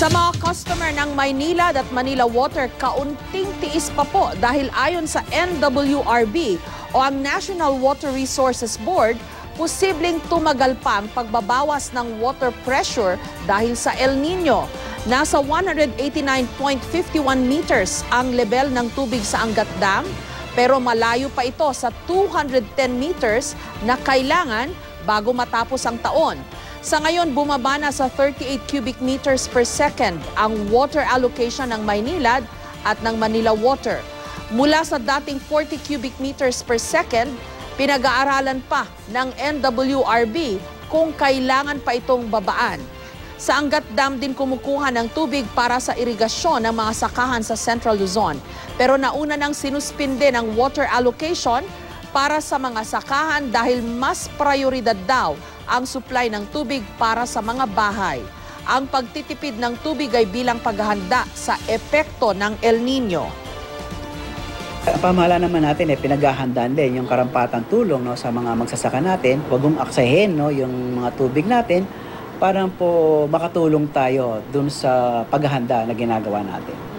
Sa mga customer ng Maynilad at Manila Water, kaunting tiis pa po dahil ayon sa NWRB o ang National Water Resources Board, posibleng tumagal pa ang pagbabawas ng water pressure dahil sa El Nino. Nasa 189.51 meters ang level ng tubig sa Angat Dam, pero malayo pa ito sa 210 meters na kailangan bago matapos ang taon. Sa ngayon, bumaba na sa 38 cubic meters per second ang water allocation ng Maynilad at ng Manila Water. Mula sa dating 40 cubic meters per second, pinag-aaralan pa ng NWRB kung kailangan pa itong babaan. Sa Angat Dam din kumukuha ng tubig para sa irigasyon ng mga sakahan sa Central Luzon. Pero nauna nang sinuspinde ng water allocation para sa mga sakahan dahil mas prioridad daw ang supply ng tubig para sa mga bahay. Ang pagtitipid ng tubig ay bilang paghahanda sa epekto ng El Nino. Pamahalaan naman natin pinaghahandaan din yung karampatang tulong sa mga magsasaka natin. Huwag mong aksahin yung mga tubig natin para po makatulong tayo dun sa paghahanda na ginagawa natin.